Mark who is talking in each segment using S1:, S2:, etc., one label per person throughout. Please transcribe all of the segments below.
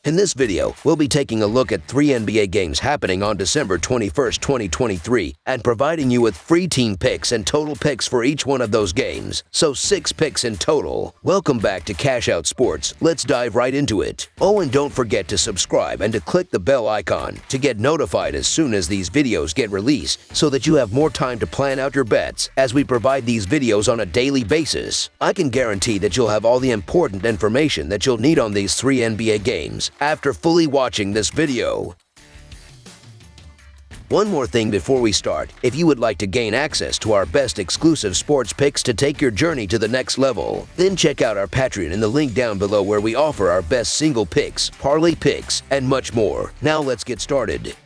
S1: In this video, we'll be taking a look at 3 NBA games happening on December 21st, 2023, and providing you with free team picks and total picks for each one of those games, so 6 picks in total. Welcome back to Cash Out Sports. Let's dive right into it. Oh, and don't forget to subscribe and to click the bell icon to get notified as soon as these videos get released, so that you have more time to plan out your bets as we provide these videos on a daily basis. I can guarantee that you'll have all the important information that you'll need on these 3 NBA games after fully watching this video. One more thing before we start, if you would like to gain access to our best exclusive sports picks to take your journey to the next level, then check out our Patreon in the link down below where we offer our best single picks, parlay picks, and much more. Now let's get started.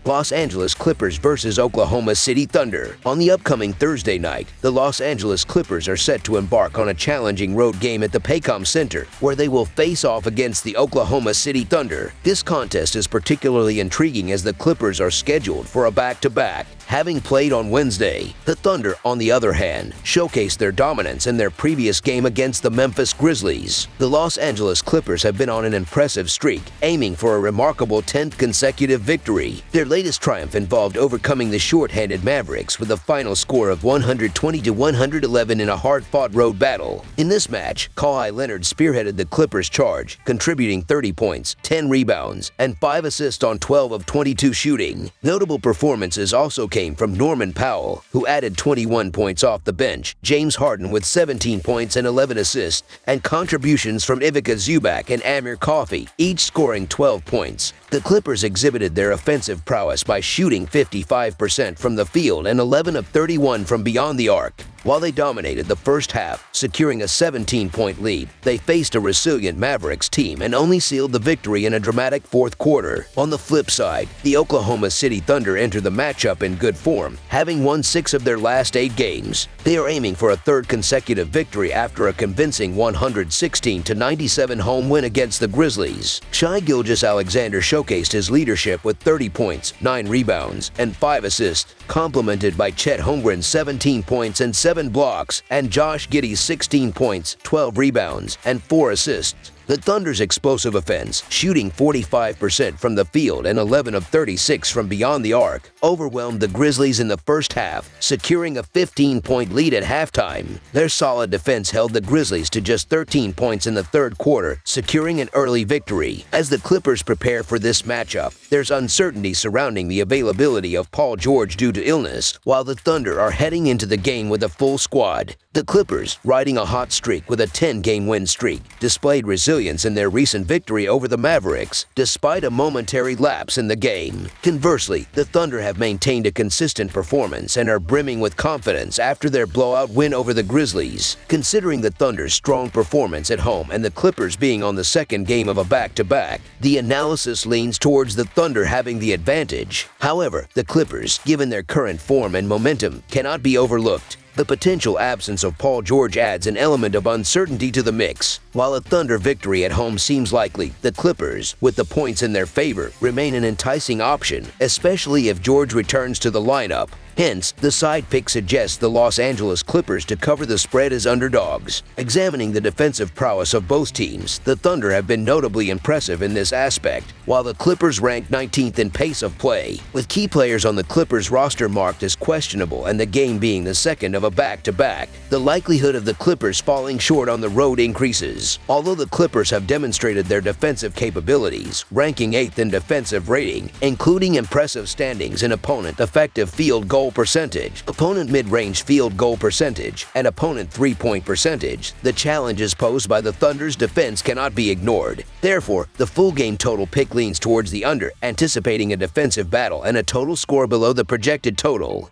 S1: Los Angeles Clippers versus Oklahoma City Thunder. On the upcoming Thursday night, the Los Angeles Clippers are set to embark on a challenging road game at the Paycom Center, where they will face off against the Oklahoma City Thunder. This contest is particularly intriguing as the Clippers are scheduled for a back-to-back, having played on Wednesday. The Thunder, on the other hand, showcased their dominance in their previous game against the Memphis Grizzlies. The Los Angeles Clippers have been on an impressive streak, aiming for a remarkable 10th consecutive victory. Their latest triumph involved overcoming the short-handed Mavericks with a final score of 120-111 in a hard-fought road battle. In this match, Kawhi Leonard spearheaded the Clippers' charge, contributing 30 points, 10 rebounds, and 5 assists on 12 of 22 shooting. Notable performances also came from Norman Powell, who added 21 points off the bench, James Harden with 17 points and 11 assists, and contributions from Ivica Zubac and Amir Coffey, each scoring 12 points. The Clippers exhibited their offensive prowess by shooting 55% from the field and 11 of 31 from beyond the arc. While they dominated the first half, securing a 17-point lead, they faced a resilient Mavericks team and only sealed the victory in a dramatic fourth quarter. On the flip side, the Oklahoma City Thunder entered the matchup in good form, having won 6 of their last 8 games. They are aiming for a 3rd consecutive victory after a convincing 116-97 home win against the Grizzlies. Shai Gilgeous-Alexander showcased his leadership with 30 points, 9 rebounds, and 5 assists, complemented by Chet Holmgren's 17 points and 7 blocks, and Josh Giddey's 16 points, 12 rebounds, and 4 assists. The Thunder's explosive offense, shooting 45% from the field and 11 of 36 from beyond the arc, overwhelmed the Grizzlies in the first half, securing a 15-point lead at halftime. Their solid defense held the Grizzlies to just 13 points in the third quarter, securing an early victory. As the Clippers prepare for this matchup, there's uncertainty surrounding the availability of Paul George due to illness, while the Thunder are heading into the game with a full squad. The Clippers, riding a hot streak with a 10-game win streak, displayed resilience in their recent victory over the Mavericks, despite a momentary lapse in the game. Conversely, the Thunder have maintained a consistent performance and are brimming with confidence after their blowout win over the Grizzlies. Considering the Thunder's strong performance at home and the Clippers being on the second game of a back-to-back, the analysis leans towards the Thunder having the advantage. However, the Clippers, given their current form and momentum, cannot be overlooked. The potential absence of Paul George adds an element of uncertainty to the mix. While a Thunder victory at home seems likely, the Clippers, with the points in their favor, remain an enticing option, especially if George returns to the lineup. Hence, the side pick suggests the Los Angeles Clippers to cover the spread as underdogs. Examining the defensive prowess of both teams, the Thunder have been notably impressive in this aspect, while the Clippers rank 19th in pace of play. With key players on the Clippers roster marked as questionable and the game being the second of a back-to-back, the likelihood of the Clippers falling short on the road increases. Although the Clippers have demonstrated their defensive capabilities, ranking 8th in defensive rating, including impressive standings in opponent effective field goal percentage, opponent mid-range field goal percentage, and opponent three-point percentage, the challenges posed by the Thunder's defense cannot be ignored. Therefore, the full game total pick leans towards the under, anticipating a defensive battle and a total score below the projected total.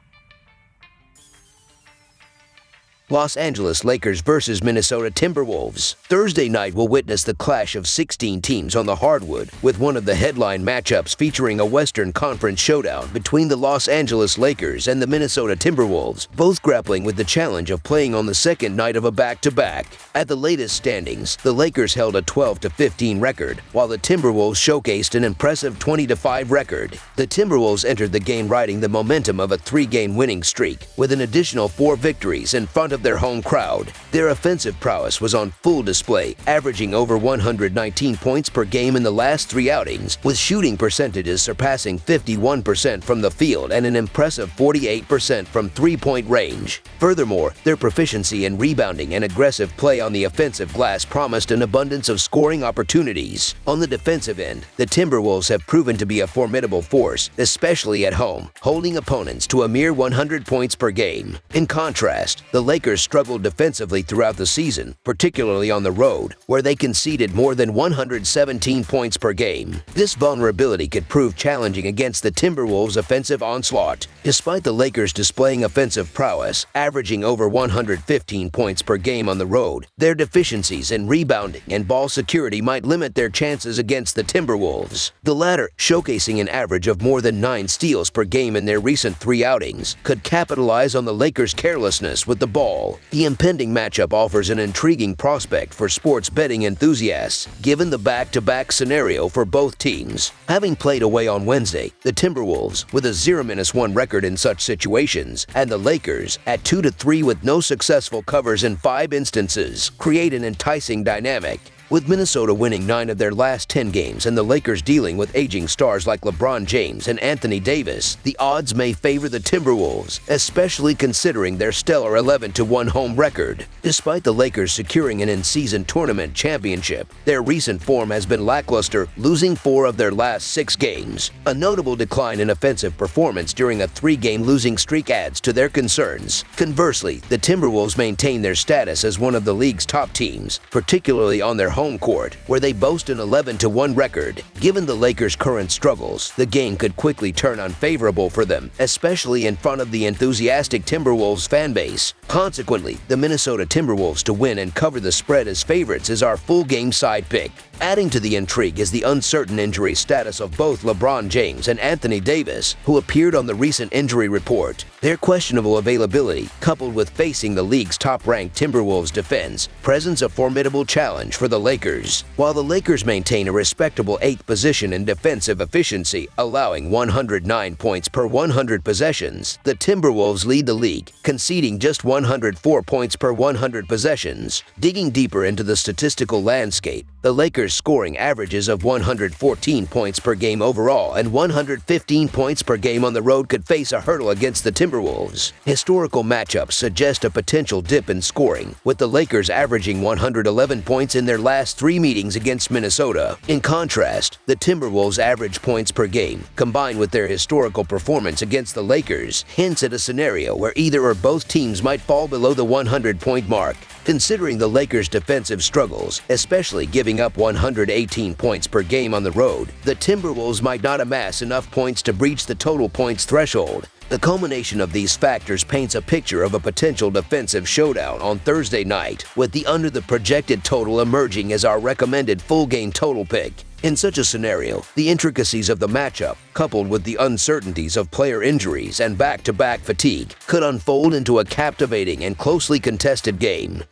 S1: Los Angeles Lakers versus Minnesota Timberwolves. Thursday night will witness the clash of 16 teams on the hardwood, with one of the headline matchups featuring a Western Conference showdown between the Los Angeles Lakers and the Minnesota Timberwolves, both grappling with the challenge of playing on the second night of a back-to-back. At the latest standings, the Lakers held a 12-15 record, while the Timberwolves showcased an impressive 20-5 record. The Timberwolves entered the game riding the momentum of a 3-game winning streak, with an additional 4 victories in front of of their home crowd. Their offensive prowess was on full display, averaging over 119 points per game in the last 3 outings, with shooting percentages surpassing 51% from the field and an impressive 48% from three-point range. Furthermore, their proficiency in rebounding and aggressive play on the offensive glass promised an abundance of scoring opportunities. On the defensive end, the Timberwolves have proven to be a formidable force, especially at home, holding opponents to a mere 100 points per game. In contrast, the Lakers struggled defensively throughout the season, particularly on the road, where they conceded more than 117 points per game. This vulnerability could prove challenging against the Timberwolves' offensive onslaught. Despite the Lakers displaying offensive prowess, averaging over 115 points per game on the road, their deficiencies in rebounding and ball security might limit their chances against the Timberwolves. The latter, showcasing an average of more than 9 steals per game in their recent 3 outings, could capitalize on the Lakers' carelessness with the ball. The impending matchup offers an intriguing prospect for sports betting enthusiasts, given the back-to-back scenario for both teams. Having played away on Wednesday, the Timberwolves, with a 0-1 record in such situations, and the Lakers, at 2-3 with no successful covers in 5 instances, create an enticing dynamic. With Minnesota winning 9 of their last 10 games and the Lakers dealing with aging stars like LeBron James and Anthony Davis, the odds may favor the Timberwolves, especially considering their stellar 11-1 home record. Despite the Lakers securing an in-season tournament championship, their recent form has been lackluster, losing 4 of their last 6 games. A notable decline in offensive performance during a 3-game losing streak adds to their concerns. Conversely, the Timberwolves maintain their status as one of the league's top teams, particularly on their home court, where they boast an 11-1 record. Given the Lakers' current struggles, the game could quickly turn unfavorable for them, especially in front of the enthusiastic Timberwolves fanbase. Consequently, the Minnesota Timberwolves to win and cover the spread as favorites is our full-game side pick. Adding to the intrigue is the uncertain injury status of both LeBron James and Anthony Davis, who appeared on the recent injury report. Their questionable availability, coupled with facing the league's top-ranked Timberwolves defense, presents a formidable challenge for the Lakers. While the Lakers maintain a respectable 8th position in defensive efficiency, allowing 109 points per 100 possessions, the Timberwolves lead the league, conceding just 104 points per 100 possessions. Digging deeper into the statistical landscape, the Lakers' scoring averages of 114 points per game overall and 115 points per game on the road could face a hurdle against the Timberwolves. Historical matchups suggest a potential dip in scoring, with the Lakers averaging 111 points in their last 3 meetings against Minnesota. In contrast, the Timberwolves' average points per game, combined with their historical performance against the Lakers, hints at a scenario where either or both teams might fall below the 100-point mark. Considering the Lakers' defensive struggles, especially giving up 118 points per game on the road, the Timberwolves might not amass enough points to breach the total points threshold. The culmination of these factors paints a picture of a potential defensive showdown on Thursday night, with the under the projected total emerging as our recommended full-game total pick. In such a scenario, the intricacies of the matchup, coupled with the uncertainties of player injuries and back-to-back fatigue, could unfold into a captivating and closely contested game.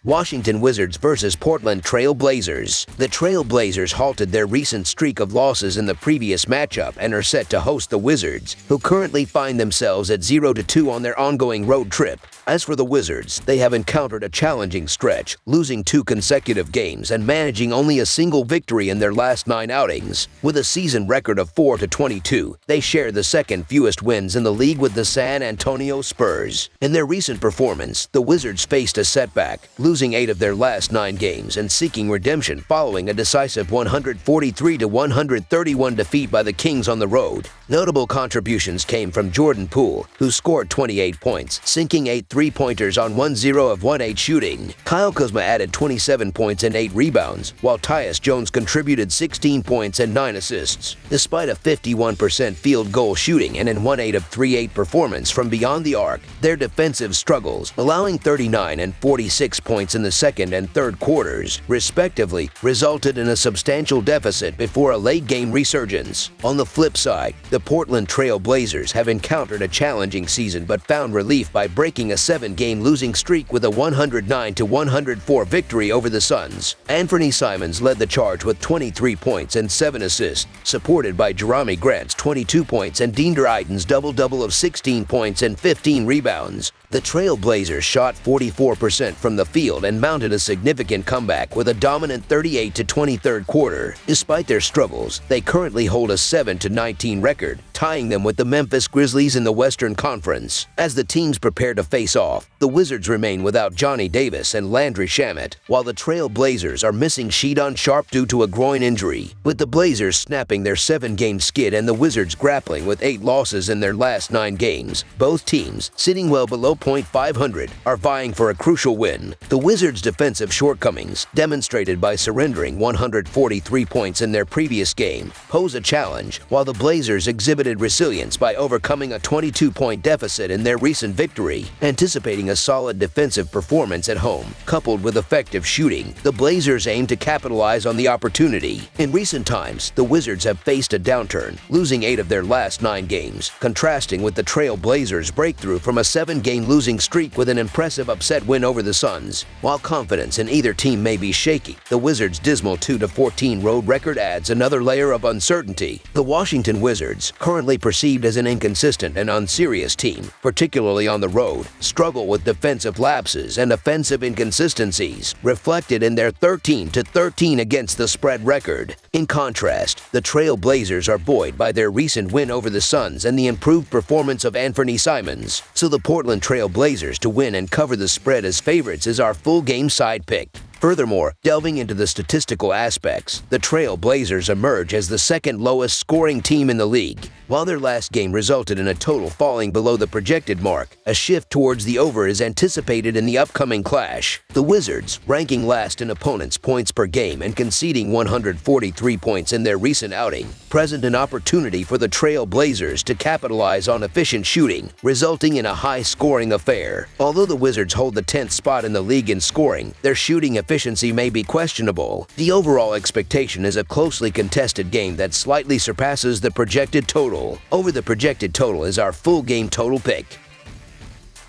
S1: Washington Wizards vs. Portland Trail Blazers. The Trail Blazers halted their recent streak of losses in the previous matchup and are set to host the Wizards, who currently find themselves at 0-2 on their ongoing road trip. As for the Wizards, they have encountered a challenging stretch, losing 2 consecutive games and managing only a single victory in their last 9 outings. With a season record of 4-22, they share the second fewest wins in the league with the San Antonio Spurs. In their recent performance, the Wizards faced a setback, losing 8 of their last 9 games and seeking redemption following a decisive 143-131 defeat by the Kings on the road. Notable contributions came from Jordan Poole, who scored 28 points, sinking 8 3-pointers on 1-0 of 1-8 shooting. Kyle Kuzma added 27 points and 8 rebounds, while Tyus Jones contributed 16 points and 9 assists. Despite a 51% field goal shooting and an 1-8 of 3-8 performance from beyond the arc, their defensive struggles, allowing 39 and 46 points points in the second and third quarters, respectively, resulted in a substantial deficit before a late-game resurgence. On the flip side, the Portland Trail Blazers have encountered a challenging season but found relief by breaking a 7-game losing streak with a 109-104 victory over the Suns. Anthony Simons led the charge with 23 points and 7 assists, supported by Jerami Grant's 22 points and Deandre Ayton's double-double of 16 points and 15 rebounds. The Trail Blazers shot 44% from the field and mounted a significant comeback with a dominant 38-20 third quarter. Despite their struggles, they currently hold a 7-19 record, tying them with the Memphis Grizzlies in the Western Conference. As the teams prepare to face off, the Wizards remain without Johnny Davis and Landry Shamet, while the Trail Blazers are missing Shedon Sharpe due to a groin injury. With the Blazers snapping their 7-game skid and the Wizards grappling with 8 losses in their last 9 games, both teams, sitting well below .500, are vying for a crucial win. The Wizards' defensive shortcomings, demonstrated by surrendering 143 points in their previous game, pose a challenge, while the Blazers exhibited resilience by overcoming a 22-point deficit in their recent victory. Anticipating a solid defensive performance at home, coupled with effective shooting, the Blazers aim to capitalize on the opportunity. In recent times, the Wizards have faced a downturn, losing 8 of their last 9 games, contrasting with the Trail Blazers' breakthrough from a 7-game losing streak with an impressive upset win over the Suns. While confidence in either team may be shaky, the Wizards' dismal 2-14 road record adds another layer of uncertainty. The Washington Wizards, currently perceived as an inconsistent and unserious team, particularly on the road, struggle with defensive lapses and offensive inconsistencies, reflected in their 13-13 against the spread record. In contrast, the Trail Blazers are buoyed by their recent win over the Suns and the improved performance of Anthony Simons, so the Portland Trail Blazers to win and cover the spread as favorites is our full-game side pick. Furthermore, delving into the statistical aspects, the Trail Blazers emerge as the second lowest scoring team in the league. While their last game resulted in a total falling below the projected mark, a shift towards the over is anticipated in the upcoming clash. The Wizards, ranking last in opponents' points per game and conceding 143 points in their recent outing, present an opportunity for the Trail Blazers to capitalize on efficient shooting, resulting in a high-scoring affair. Although the Wizards hold the 10th spot in the league in scoring, their shooting efficiency may be questionable. The overall expectation is a closely contested game that slightly surpasses the projected total. Over the projected total is our full game total pick.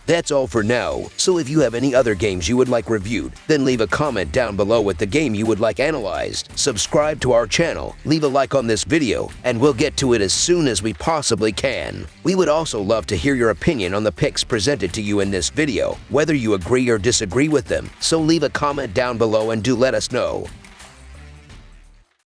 S1: That's all for now, so if you have any other games you would like reviewed, then leave a comment down below with the game you would like analyzed. Subscribe to our channel, leave a like on this video, and we'll get to it as soon as we possibly can. We would also love to hear your opinion on the picks presented to you in this video, whether you agree or disagree with them, so leave a comment down below and do let us know.